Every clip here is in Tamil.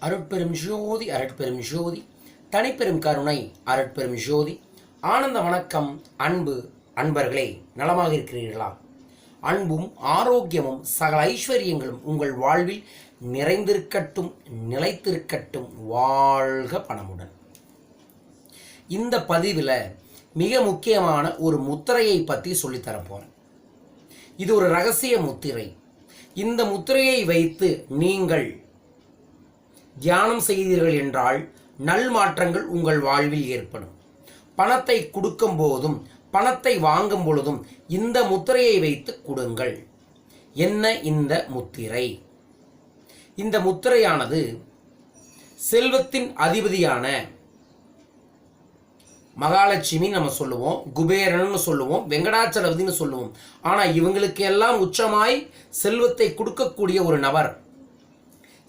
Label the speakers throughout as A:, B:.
A: அருட்பெரும் ஜோதி அருட்பெரும் ஜோதி தனிப்பெரும் கருணை அருட்பெரும் ஜோதி ஆனந்த வணக்கம். அன்பு அன்பர்களே, நலமாக இருக்கிறீர்களா? அன்பும் ஆரோக்கியமும் சகல ஐஸ்வர்யங்களும் உங்கள் வாழ்வில் நிறைந்திருக்கட்டும், நிலைத்திருக்கட்டும். வாழ்க பணமுடன். இந்த பதிவில் மிக முக்கியமான ஒரு முத்திரையை பற்றி சொல்லித்தரப்போகிறேன். இது ஒரு ரகசிய முத்திரை. இந்த முத்திரையை வைத்து நீங்கள் தியானம் செய்தீர்கள் என்றால் நல் மாற்றங்கள் உங்கள் வாழ்வில் ஏற்படும். பணத்தை கொடுக்கும் போதும் பணத்தை வாங்கும் பொழுதும் இந்த முத்திரையை வைத்து கொடுங்கள். என்ன இந்த முத்திரை? இந்த முத்திரையானது செல்வத்தின் அதிபதியான மகாலட்சுமி நம்ம சொல்லுவோம், குபேரன்னு சொல்லுவோம், வெங்கடாச்சலபதினு சொல்லுவோம். ஆனால் இவங்களுக்கு எல்லாம் உச்சமாய் செல்வத்தை கொடுக்கக்கூடிய ஒரு நபர்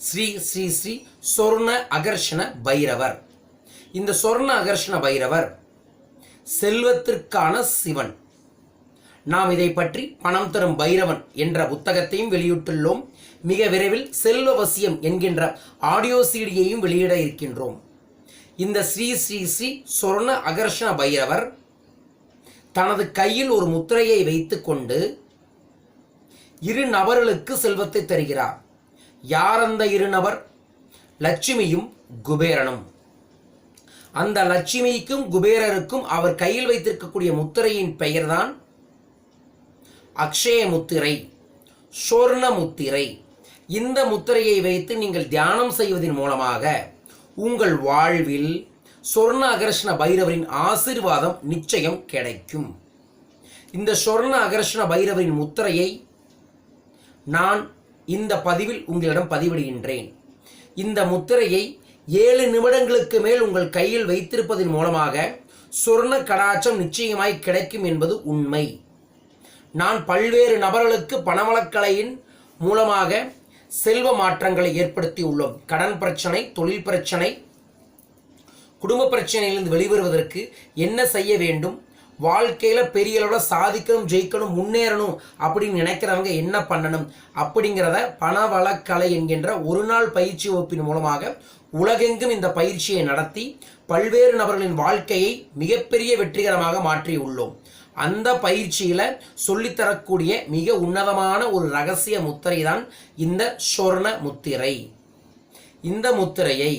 A: ஸ்ரீ ஸ்ரீ ஸ்ரீ சொர்ண அகர்ஷண பைரவர். இந்த சொர்ண அகர்ஷண பைரவர் செல்வத்திற்கான சிவன். நாம் இதை பற்றி பணம் தரும் பைரவன் என்ற புத்தகத்தையும் வெளியிட்டுள்ளோம். மிக விரைவில் செல்வவசியம் என்கின்ற ஆடியோ சீடியையும் வெளியிட இருக்கின்றோம். இந்த ஸ்ரீ ஸ்ரீ ஸ்ரீ சொர்ண அகர்ஷண பைரவர் தனது கையில் ஒரு முத்திரையை வைத்துக்கொண்டு இரு நபர்களுக்கு செல்வத்தை தருகிறார். யார் அந்த இரு நபர்? லட்சுமியும் குபேரனும். அந்த லட்சுமிக்கும் குபேரருக்கும் அவர் கையில் வைத்திருக்கக்கூடிய முத்திரையின் பெயர்தான் அக்ஷய முத்திரை, சொர்ண முத்திரை. இந்த முத்திரையை வைத்து நீங்கள் தியானம் செய்வதன் மூலமாக உங்கள் வாழ்வில் சொர்ண அகர்ஷண பைரவரின் ஆசீர்வாதம் நிச்சயம் கிடைக்கும். இந்த சொர்ண அகர்ஷண பைரவரின் முத்திரையை நான் இந்த பதிவில் உங்களிடம் பதிவிடுகின்றேன். இந்த முத்திரையை 7 நிமிடங்களுக்கு மேல் உங்கள் கையில் வைத்திருப்பதன் மூலமாக சொர்ண கடாட்சம் நிச்சயமாய் கிடைக்கும் என்பது உண்மை. நான் பல்வேறு நபர்களுக்கு பணவளக்கலையின் மூலமாக செல்வ மாற்றங்களை ஏற்படுத்தி உள்ளோம். கடன் பிரச்சனை, தொழில் பிரச்சனை, குடும்ப பிரச்சனையிலிருந்து வெளிவருவதற்கு என்ன செய்ய வேண்டும், வாழ்க்கையில் பெரிய அளவில் சாதிக்கணும், ஜெயிக்கணும், முன்னேறணும் அப்படின்னு நினைக்கிறவங்க என்ன பண்ணணும் அப்படிங்கிறத பணவளக்கலை என்கின்ற ஒரு நாள் பயிற்சி வகுப்பின் மூலமாக உலகெங்கும் இந்த பயிற்சியை நடத்தி பல்வேறு நபர்களின் வாழ்க்கையை மிகப்பெரிய வெற்றிகரமாக மாற்றி உள்ளோம். அந்த பயிற்சியில் சொல்லித்தரக்கூடிய மிக உன்னதமான ஒரு ரகசிய முத்திரை தான் இந்த சொர்ண முத்திரை. இந்த முத்திரையை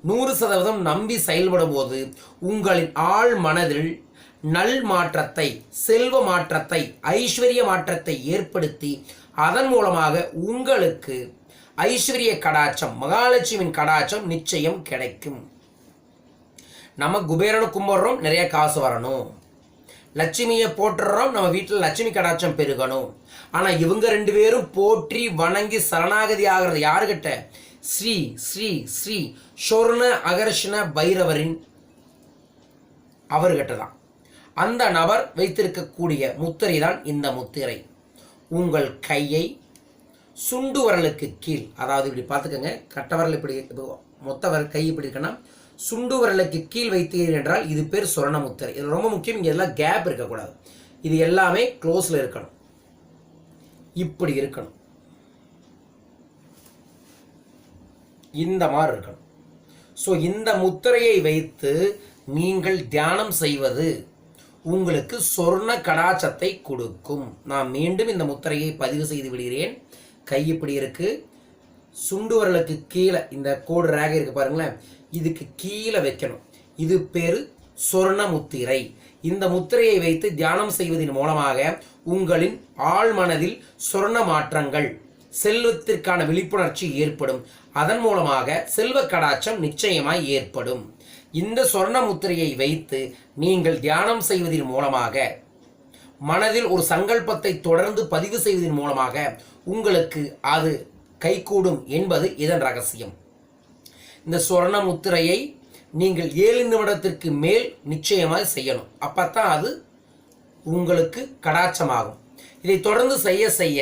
A: 100% நம்பி செயல்படும் போது உங்களின் ஆழ் மனதில் நல் மாற்றத்தை, செல்வ மாற்றத்தை, ஐஸ்வர்ய மாற்றத்தை ஏற்படுத்தி அதன் மூலமாக உங்களுக்கு ஐஸ்வர்ய கடாட்சம், மகாலட்சுமியின் கடாட்சம் நிச்சயம் கிடைக்கும். நம்ம குபேரனை கும்பிட்றோம், நிறைய காசு வரணும். லட்சுமியை போட்டுறோம், நம்ம வீட்டில் லட்சுமி கடாட்சம் பெருகணும். ஆனால் இவங்க 2 பேரும் போற்றி வணங்கி சரணாகதி ஆகிறது யாருக்கிட்ட? ஸ்ரீ ஸ்ரீ ஸ்ரீ சொர்ண அகர்ஷண பைரவரின் அவர்கிட்ட தான். அந்த நபர் வைத்திருக்கக்கூடிய முத்திரை தான் இந்த முத்திரை. உங்கள் கையை சுண்டு வரலுக்கு கீழ், அதாவது இப்படி பார்த்துக்கோங்க, கட்டவரல் இப்படி, மொத்த கை இப்படி இருக்குன்னா சுண்டு வரலுக்கு கீழ் வைத்தீர்கள் என்றால் இது பேர் சொர்ண முத்திரை. இது ரொம்ப முக்கியம். இங்கே எல்லாம் கேப் இருக்கக்கூடாது. இது எல்லாமே க்ளோஸில் இருக்கணும். இப்படி இருக்கணும், இந்த மாதிரி இருக்கணும். ஸோ இந்த முத்திரையை வைத்து நீங்கள் தியானம் செய்வது உங்களுக்கு சொர்ண கடாட்சத்தை கொடுக்கும். நான் மீண்டும் இந்த முத்திரையை பதிவு செய்து விடுகிறேன். கை இப்படி இருக்கு, சுண்டு வரலுக்கு கீழே இந்த கோடு ரேகை இருக்கு பாருங்களேன், இதுக்கு கீழே வைக்கணும். இது பேரு சொர்ண முத்திரை. இந்த முத்திரையை வைத்து தியானம் செய்வதன் மூலமாக உங்களின் ஆழ் மனதில் சொர்ண மாற்றங்கள், செல்வத்திற்கான விழிப்புணர்ச்சி ஏற்படும். அதன் மூலமாக செல்வ கடாட்சம் நிச்சயமாய் ஏற்படும். இந்த சொர்ண முத்திரையை வைத்து நீங்கள் தியானம் செய்வதன் மூலமாக மனதில் ஒரு சங்கல்பத்தை தொடர்ந்து பதிவு செய்வதன் மூலமாக உங்களுக்கு அது கைகூடும் என்பது இதன் ரகசியம். இந்த சொர்ண முத்திரையை நீங்கள் 7 நிமிடத்திற்கு மேல் நிச்சயமாக செய்யணும். அப்பத்தான் அது உங்களுக்கு கடாட்சமாகும். இதை தொடர்ந்து செய்ய செய்ய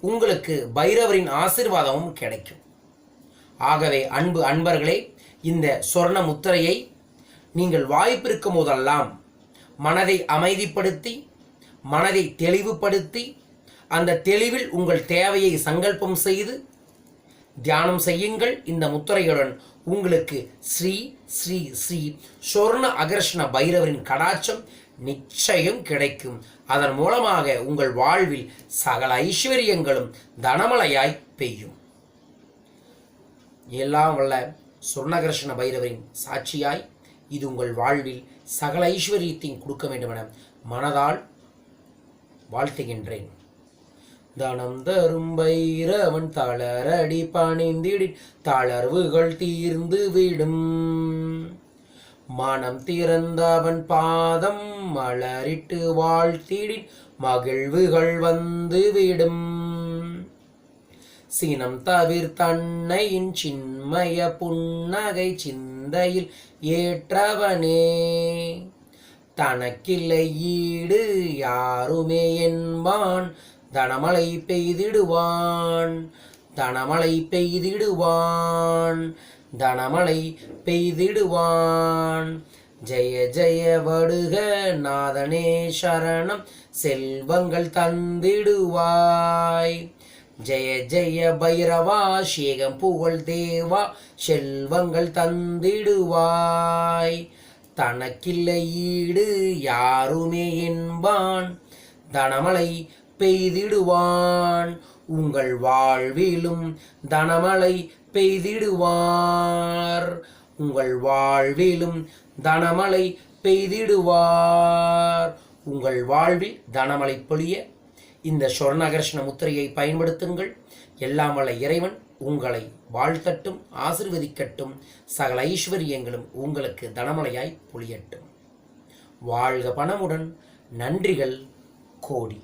A: உங்களுக்கு பைரவரின் ஆசீர்வாதமும் கிடைக்கும். ஆகவே அன்பு அன்பர்களே, இந்த சொர்ண முத்திரையை நீங்கள் வாய்ப்பிருக்கும் போதெல்லாம் மனதை அமைதிப்படுத்தி, மனதை தெளிவுபடுத்தி, அந்த தெளிவில் உங்கள் தேவையை சங்கல்பம் செய்து தியானம் செய்யுங்கள். இந்த முத்திரையுடன் உங்களுக்கு ஸ்ரீ ஸ்ரீ ஸ்ரீ சொர்ண அகர்ஷ்ண பைரவரின் கடாட்சம் நிச்சயம் கிடைக்கும். அதன் மூலமாக உங்கள் வாழ்வில் சகல ஐஸ்வர்யங்களும் தனமழையாய் பெய்யும். எல்லாம் வல்ல சொர்ணகர்ஷ்ண பைரவரின் சாட்சியாய் இது உங்கள் வாழ்வில் சகல ஐஸ்வர்யத்தையும் கொடுக்க வேண்டுமென மனதால் வாழ்த்துகின்றேன். தனம் தரும் பைரவன் தளரடி பணிந்திடின் தளர்வுகள் தீர்ந்து விடும். மனம் திறந்தவன் பாதம் மலரிட்டு வாழ்த்திடின் மகிழ்வுகள் வந்து விடும். சினம் தவிர்த்தன்னையின் சின்மய புன்னகை சிந்தையில் ஏற்றவனே. தனக்கில்லை ஈடு யாருமே என்பான் தனமழை பெய்திடுவான். தனமழை பெய்திடுவான். தனமழை பெய்திடுவான். ஜெய ஜெய வடுக நாதனே சரணம் செல்வங்கள் தந்திடுவாய். ஜெய ஜெய பைரவா சேகம் புகழ் தேவா செல்வங்கள் தந்திடுவாய். தனக்கில்லை ஈடு யாருமே என்பான் தனமழை பெய்திடுவான். உங்கள் வாழ்விலும் தனமழை பெய்திடுவார். உங்கள் வாழ்விலும் தனமழை பெய்திடுவார். உங்கள் வாழ்வில் தனமழை பொழிய இந்த சொர்ணகர்ஷ்ண முத்திரையை பயன்படுத்துங்கள். எல்லாம் வல்ல இறைவன் உங்களை வாழ்த்தட்டும், ஆசிர்வதிக்கட்டும். சகல ஐஸ்வர்யங்களும் உங்களுக்கு தனமழையாய் பொழியட்டும். வாழ்க பணமுடன். நன்றிகள் கோடி.